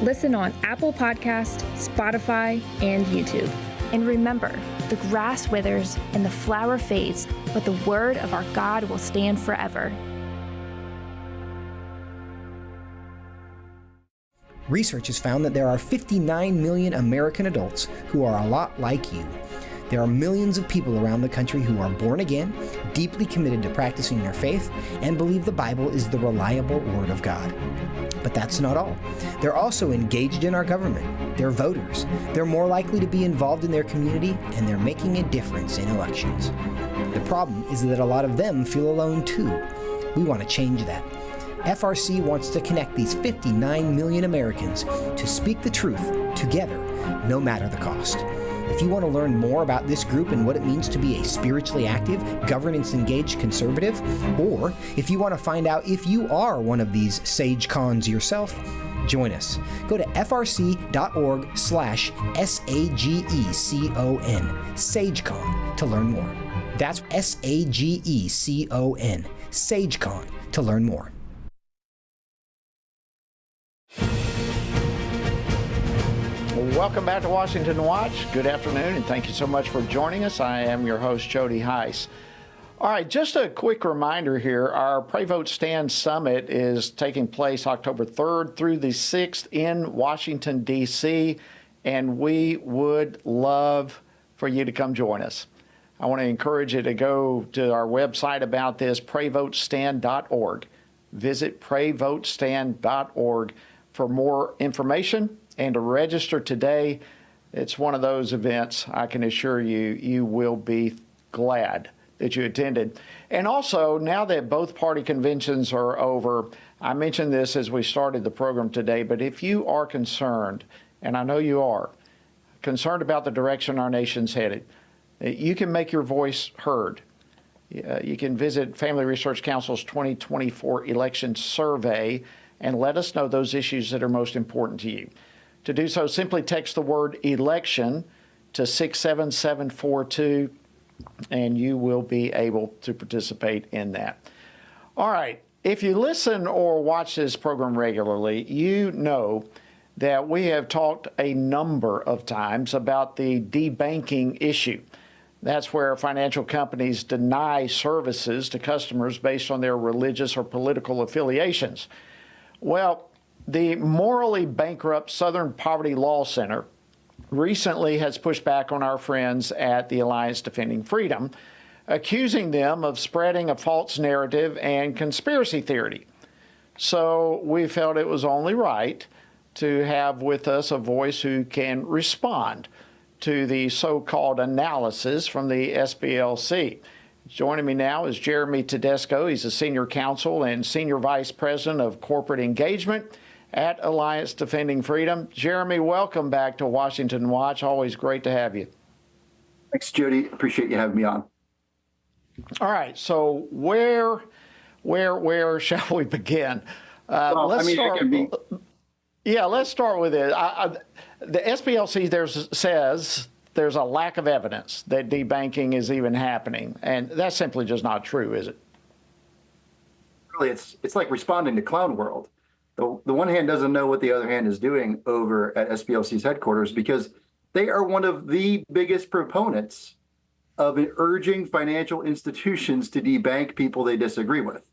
Listen on Apple Podcast, Spotify, and YouTube. And remember, the grass withers and the flower fades, but the word of our God will stand forever. Research has found that there are 59 million American adults who are a lot like you. There are millions of people around the country who are born again, deeply committed to practicing their faith, and believe the Bible is the reliable Word of God. But that's not all. They're also engaged in our government. They're voters. They're more likely to be involved in their community, and they're making a difference in elections. The problem is that a lot of them feel alone too. We want to change that. FRC wants to connect these 59 million Americans to speak the truth together, no matter the cost. If you want to learn more about this group and what it means to be a spiritually active, governance-engaged conservative, or if you want to find out if you are one of these sage cons yourself, join us. Go to frc.org/SAGECON, SageCon, to learn more. That's SAGECON, SageCon, to learn more. Welcome back to Washington Watch. Good afternoon, and thank you so much for joining us. I am your host, Jody Heiss. All right, just a quick reminder here. Our Pray Vote Stand Summit is taking place October 3rd through the 6th in Washington, D.C., and we would love for you to come join us. I want to encourage you to go to our website about this, PrayVoteStand.org. Visit PrayVoteStand.org for more information and to register today. It's one of those events, I can assure you, you will be glad that you attended. And also, now that both party conventions are over, I mentioned this as we started the program today, but if you are concerned, and I know you are, concerned about the direction our nation's headed, you can make your voice heard. You can visit Family Research Council's 2024 election survey and let us know those issues that are most important to you. To do so, simply text the word election to 67742, and you will be able to participate in that. All right, if you listen or watch this program regularly, you know that we have talked a number of times about the debanking issue. That's where financial companies deny services to customers based on their religious or political affiliations. Well, the morally bankrupt Southern Poverty Law Center recently has pushed back on our friends at the Alliance Defending Freedom, accusing them of spreading a false narrative and conspiracy theory. So we felt it was only right to have with us a voice who can respond to the so-called analysis from the SPLC. Joining me now is Jeremy Tedesco. He's a senior counsel and senior vice president of corporate engagement at Alliance Defending Freedom. Jeremy, welcome back to Washington Watch. Always great to have you. Thanks, Jody. Appreciate you having me on. All right. So where shall we begin? Let's start with it. The SPLC says there's a lack of evidence that debanking is even happening, and that's simply just not true, is it? Really, it's like responding to Clown World. The one hand doesn't know what the other hand is doing over at SPLC's headquarters because they are one of the biggest proponents of urging financial institutions to debank people they disagree with,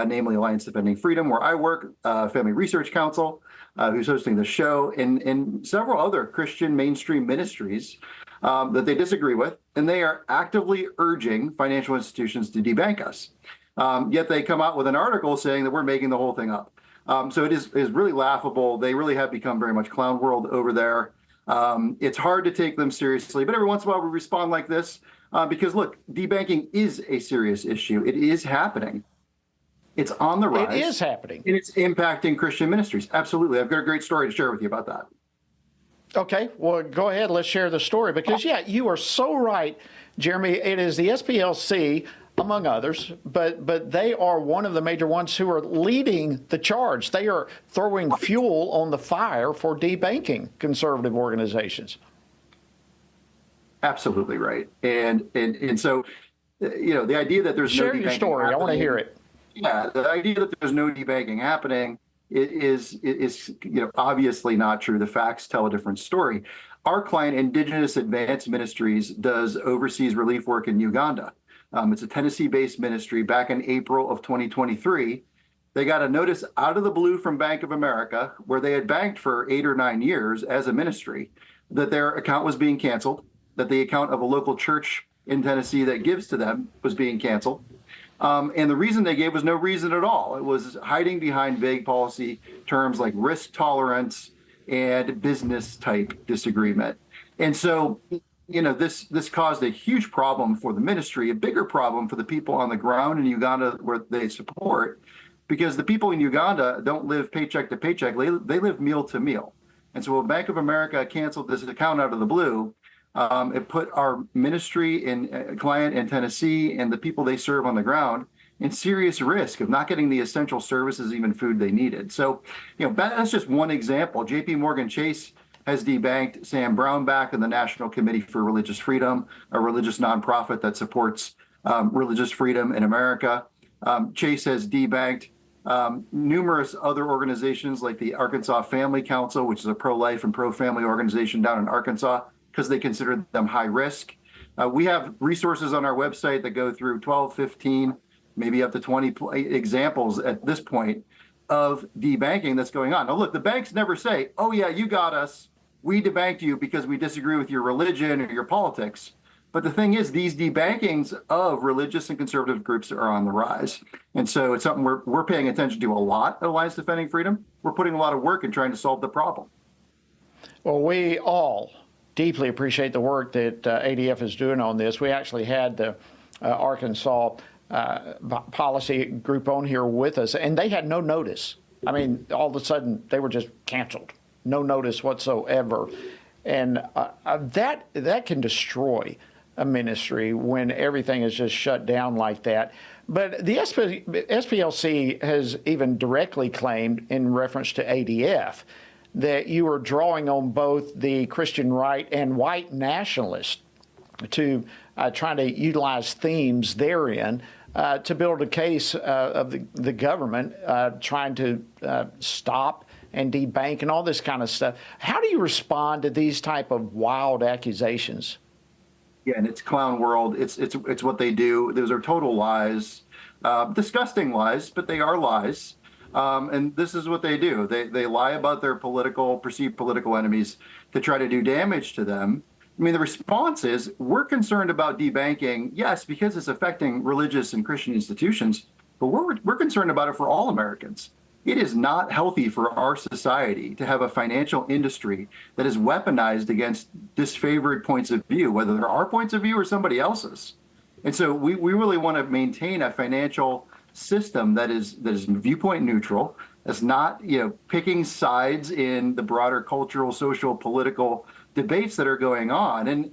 namely Alliance Defending Freedom, where I work, Family Research Council, who's hosting the show, and several other Christian mainstream ministries that they disagree with, and they are actively urging financial institutions to debank us. Yet they come out with an article saying that we're making the whole thing up. So it is really laughable. They really have become very much clown world over there. It's hard to take them seriously, but every once in a while we respond like this because, look, debanking is a serious issue. It is happening. It's on the rise. It is happening. And it's impacting Christian ministries. Absolutely. I've got a great story to share with you about that. Okay, well, go ahead. Let's share the story because, yeah, you are so right, Jeremy. It is the SPLC, among others, but they are one of the major ones who are leading the charge. They are throwing fuel on the fire for debanking conservative organizations. Absolutely right. And so, the idea that there's share no your story. I want to hear it. Yeah, the idea that there's no debanking happening is obviously not true. The facts tell a different story. Our client, Indigenous Advanced Ministries, does overseas relief work in Uganda. It's a Tennessee-based ministry. Back in April of 2023, they got a notice out of the blue from Bank of America, where they had banked for 8 or 9 years as a ministry, that their account was being canceled, that the account of a local church in Tennessee that gives to them was being canceled. And the reason they gave was no reason at all. It was hiding behind vague policy terms like risk tolerance and business type disagreement. And so, this caused a huge problem for the ministry, a bigger problem for the people on the ground in Uganda where they support, because the people in Uganda don't live paycheck to paycheck. They live meal to meal. And so when Bank of America canceled this account out of the blue, it put our ministry and client in Tennessee and the people they serve on the ground in serious risk of not getting the essential services, even food they needed. So, that's just one example. JP Morgan Chase has debanked Sam Brownback and the National Committee for Religious Freedom, a religious nonprofit that supports religious freedom in America. Chase has debanked numerous other organizations like the Arkansas Family Council, which is a pro-life and pro-family organization down in Arkansas, because they consider them high risk. We have resources on our website that go through 12, 15, maybe up to 20 examples at this point of debanking that's going on. Now, look, the banks never say, oh, yeah, you got us. We debanked you because we disagree with your religion or your politics. But the thing is, these debankings of religious and conservative groups are on the rise. And so it's something we're paying attention to a lot at Alliance Defending Freedom. We're putting a lot of work in trying to solve the problem. Well, we all deeply appreciate the work that ADF is doing on this. We actually had the Arkansas policy group on here with us, and they had no notice. I mean, all of a sudden, they were just canceled. No notice whatsoever. And that can destroy a ministry when everything is just shut down like that. But the SPLC has even directly claimed in reference to ADF that you are drawing on both the Christian right and white nationalists to try to utilize themes therein to build a case of the government trying to stop and debank and all this kind of stuff. How do you respond to these type of wild accusations? Yeah, and it's clown world. It's what they do. Those are total lies, disgusting lies, but they are lies. And this is what they do. They lie about their perceived political enemies to try to do damage to them. I mean, the response is, we're concerned about debanking, yes, because it's affecting religious and Christian institutions, but we're concerned about it for all Americans. It is not healthy for our society to have a financial industry that is weaponized against disfavored points of view, whether they're our points of view or somebody else's. And so we really want to maintain a financial system that is viewpoint neutral, that's not picking sides in the broader cultural, social, political debates that are going on. And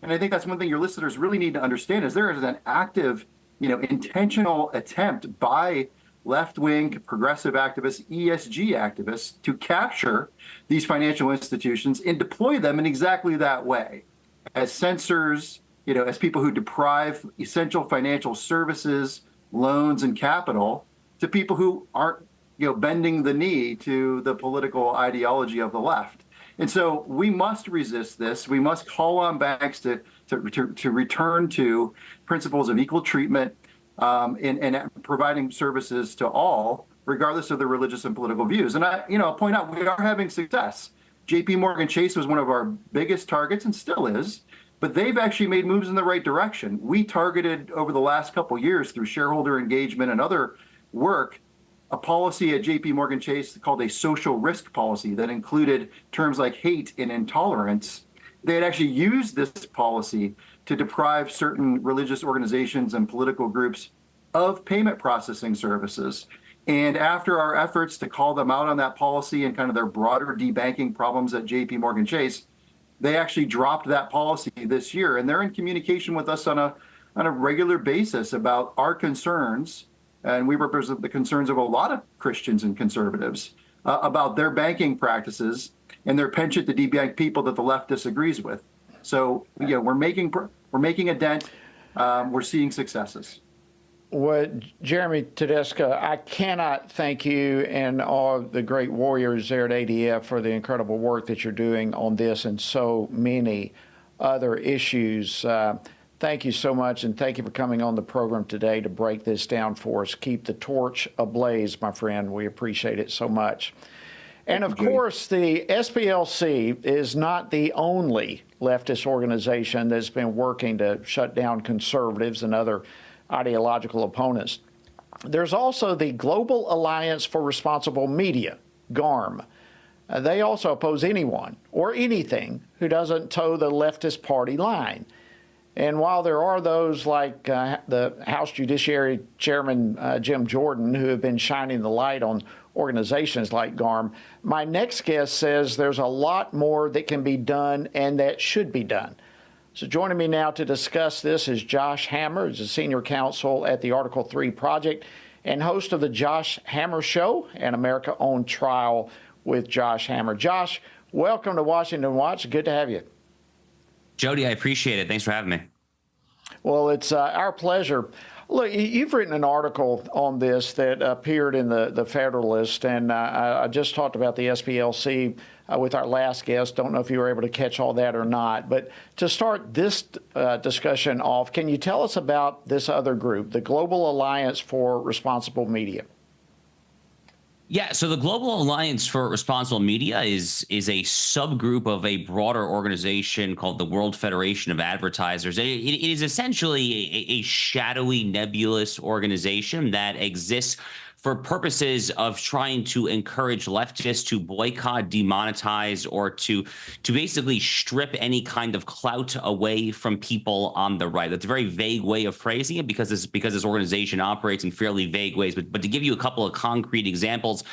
I think that's one thing your listeners really need to understand is there is an active, intentional attempt by left-wing progressive activists, ESG activists, to capture these financial institutions and deploy them in exactly that way, as censors, as people who deprive essential financial services, loans, and capital to people who aren't, bending the knee to the political ideology of the left. And so we must resist this. We must call on banks to to return to principles of equal treatment and providing services to all, regardless of their religious and political views. And I'll point out we are having success. JP Morgan Chase was one of our biggest targets and still is, but they've actually made moves in the right direction. We targeted over the last couple of years through shareholder engagement and other work, a policy at JP Morgan Chase called a social risk policy that included terms like hate and intolerance. They had actually used this policy to deprive certain religious organizations and political groups of payment processing services. And after our efforts to call them out on that policy and kind of their broader debanking problems at JP Morgan Chase, they actually dropped that policy this year. And they're in communication with us on a regular basis about our concerns. And we represent the concerns of a lot of Christians and conservatives about their banking practices and their penchant to debank people that the left disagrees with. So, we're making a dent. We're seeing successes. Well, Jeremy Tedesca, I cannot thank you and all the great warriors there at ADF for the incredible work that you're doing on this and so many other issues. Thank you so much, and thank you for coming on the program today to break this down for us. Keep the torch ablaze, my friend. We appreciate it so much. And of course, the SPLC is not the only leftist organization that's been working to shut down conservatives and other ideological opponents. There's also the Global Alliance for Responsible Media, GARM. They also oppose anyone or anything who doesn't toe the leftist party line. And while there are those like the House Judiciary Chairman Jim Jordan who have been shining the light on organizations like GARM, my next guest says there's a lot more that can be done and that should be done. So joining me now to discuss this is Josh Hammer, who's a senior counsel at the Article 3 Project and host of the Josh Hammer Show and America on Trial with Josh Hammer. Josh, welcome to Washington Watch. Good to have you. Jody, I appreciate it. Thanks for having me. Well, it's our pleasure. Look, you've written an article on this that appeared in the Federalist, and I just talked about the SPLC with our last guest. Don't know if you were able to catch all that or not. But to start this discussion off, can you tell us about this other group, the Global Alliance for Responsible Media? Yeah, so the Global Alliance for Responsible Media is a subgroup of a broader organization called the World Federation of Advertisers. It is essentially a shadowy, nebulous organization that exists for purposes of trying to encourage leftists to boycott, demonetize, or to basically strip any kind of clout away from people on the right. That's a very vague way of phrasing it because this organization operates in fairly vague ways. But to give you a couple of concrete examples,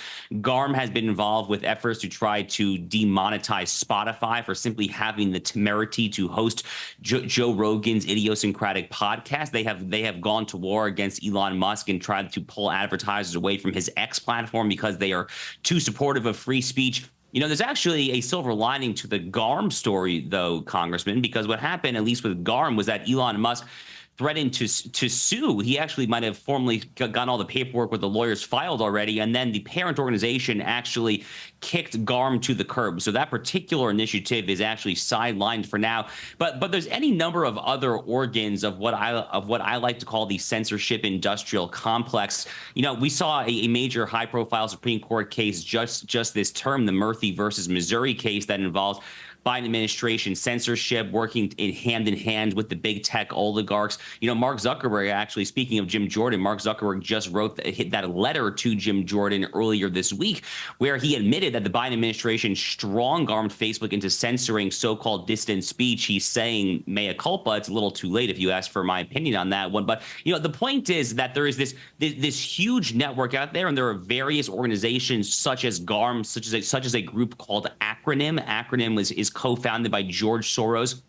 GARM has been involved with efforts to try to demonetize Spotify for simply having the temerity to host Joe Rogan's idiosyncratic podcast. They have gone to war against Elon Musk and tried to pull advertisers away from his X platform because they are too supportive of free speech. There's actually a silver lining to the GARM story, though, Congressman, because what happened, at least with GARM, was that Elon Musk threatened to sue. He actually might have formally gotten all the paperwork with the lawyers filed already, and then the parent organization actually kicked GARM to the curb. So that particular initiative is actually sidelined for now. But there's any number of other organs of what I like to call the censorship industrial complex. We saw a major high-profile Supreme Court case just this term, the Murphy versus Missouri case that involves Biden administration censorship, working hand in hand with the big tech oligarchs. Mark Zuckerberg, actually, speaking of Jim Jordan, Mark Zuckerberg just wrote that letter to Jim Jordan earlier this week, where he admitted that the Biden administration strong-armed Facebook into censoring so-called dissident speech. He's saying mea culpa. It's a little too late if you ask for my opinion on that one. But the point is that there is this huge network out there, and there are various organizations such as GARM, such as a group called Acronym. Acronym is co-founded by George Soros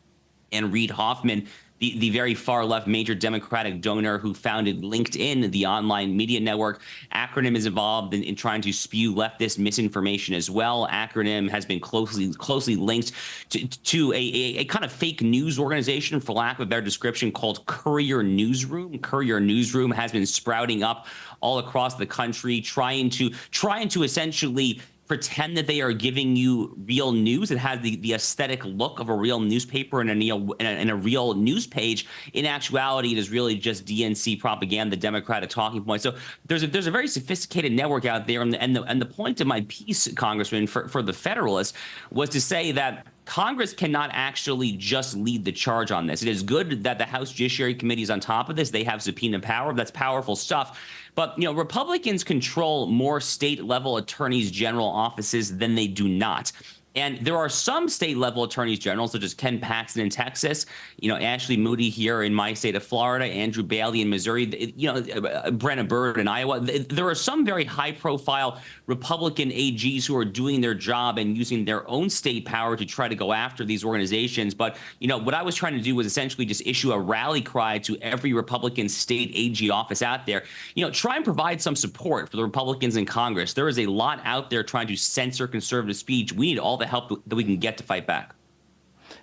and Reid Hoffman, the very far left major Democratic donor who founded LinkedIn, the online media network. Acronym is involved in trying to spew leftist misinformation as well. Acronym has been closely linked to a kind of fake news organization, for lack of a better description, called Courier Newsroom. Courier Newsroom has been sprouting up all across the country, trying to essentially pretend that they are giving you real news. It has the aesthetic look of a real newspaper and a real news page. In actuality, it is really just DNC propaganda, Democratic talking points. So there's a very sophisticated network out there. And the point of my piece, Congressman, for the Federalists was to say that Congress cannot actually just lead the charge on this. It is good that the House Judiciary Committee is on top of this. They have subpoena power. That's powerful stuff. But, Republicans control more state-level attorneys general offices than they do not. And there are some state-level attorneys general, such as Ken Paxton in Texas, Ashley Moody here in my state of Florida, Andrew Bailey in Missouri, Brenna Byrd in Iowa. There are some very high-profile Republican AGs who are doing their job and using their own state power to try to go after these organizations. But, what I was trying to do was essentially just issue a rally cry to every Republican state AG office out there. Try and provide some support for the Republicans in Congress. There is a lot out there trying to censor conservative speech. We need all the help that we can get to fight back.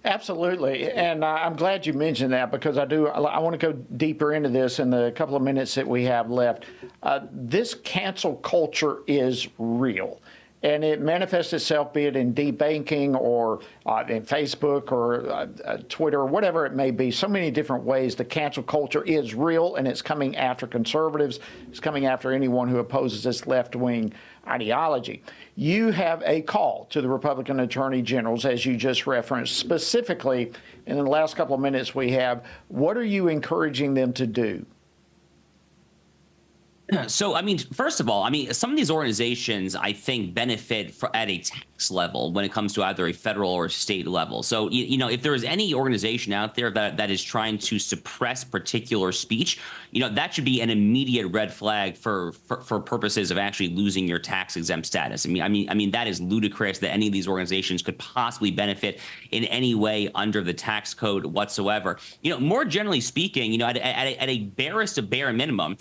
Absolutely. And I'm glad you mentioned that, because I want to go deeper into this in the couple of minutes that we have left. This cancel culture is real. And it manifests itself, be it in debanking or in Facebook or Twitter, or whatever it may be. So many different ways the cancel culture is real, and it's coming after conservatives. It's coming after anyone who opposes this left-wing ideology. You have a call to the Republican attorney generals, as you just referenced, specifically, in the last couple of minutes we have. What are you encouraging them to do? So, first of all, some of these organizations, I think, benefit at a tax level when it comes to either a federal or state level. So, if there is any organization out there that is trying to suppress particular speech, that should be an immediate red flag for purposes of actually losing your tax exempt status. That is ludicrous that any of these organizations could possibly benefit in any way under the tax code whatsoever. More generally speaking, at a barest of bare minimum,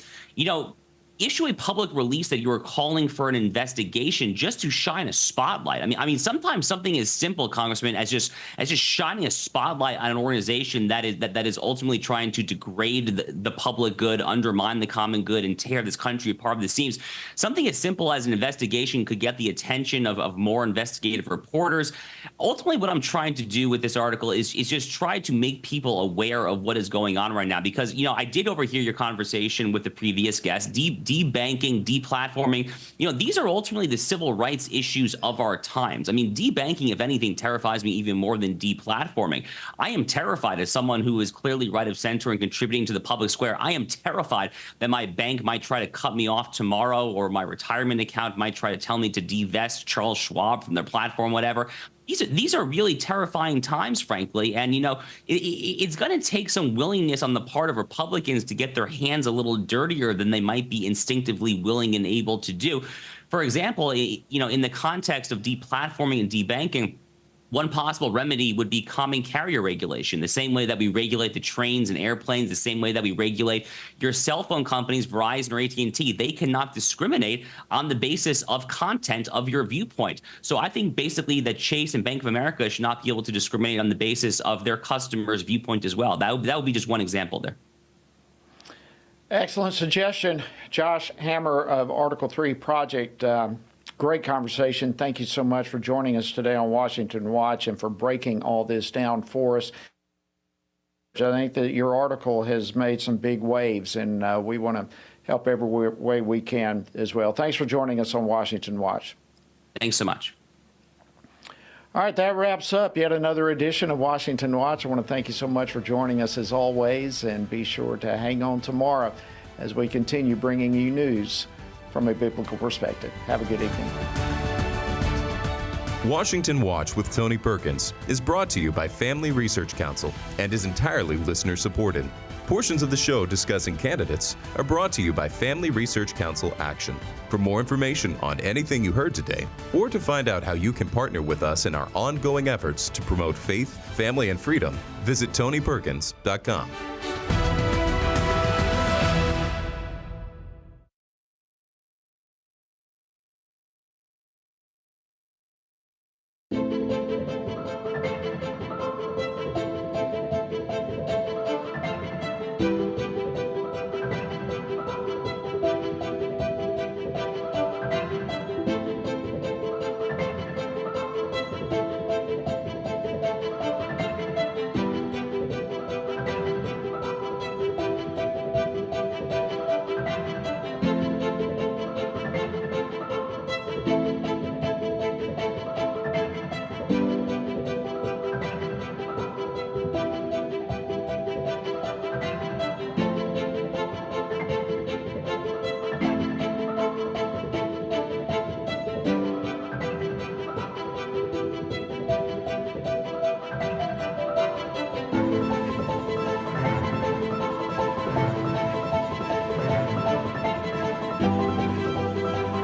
issue a public release that you are calling for an investigation just to shine a spotlight. Sometimes something as simple, Congressman, as just shining a spotlight on an organization that is ultimately trying to degrade the public good, undermine the common good, and tear this country apart at the seams. Something as simple as an investigation could get the attention of more investigative reporters. Ultimately, what I'm trying to do with this article is just try to make people aware of what is going on right now, because I did overhear your conversation with the previous guest. Debanking, deplatforming, these are ultimately the civil rights issues of our times. Debanking, if anything, terrifies me even more than deplatforming. I am terrified as someone who is clearly right of center and contributing to the public square. I am terrified that my bank might try to cut me off tomorrow, or my retirement account might try to tell me to divest Charles Schwab from their platform, whatever. These are really terrifying times, frankly, and it's going to take some willingness on the part of Republicans to get their hands a little dirtier than they might be instinctively willing and able to do. For example, in the context of deplatforming and debanking, one possible remedy would be common carrier regulation, the same way that we regulate the trains and airplanes, the same way that we regulate your cell phone companies, Verizon or AT&T. They cannot discriminate on the basis of content of your viewpoint. So I think basically that Chase and Bank of America should not be able to discriminate on the basis of their customers' viewpoint as well. That would be just one example there. Excellent suggestion. Josh Hammer of Article 3 Project. Great conversation. Thank you so much for joining us today on Washington Watch and for breaking all this down for us. I think that your article has made some big waves, and we want to help every way we can as well. Thanks for joining us on Washington Watch. Thanks so much. All right, that wraps up yet another edition of Washington Watch. I want to thank you so much for joining us as always, and be sure to hang on tomorrow as we continue bringing you news from a biblical perspective. Have a good evening. Washington Watch with Tony Perkins is brought to you by Family Research Council and is entirely listener-supported. Portions of the show discussing candidates are brought to you by Family Research Council Action. For more information on anything you heard today, or to find out how you can partner with us in our ongoing efforts to promote faith, family, and freedom, visit TonyPerkins.com.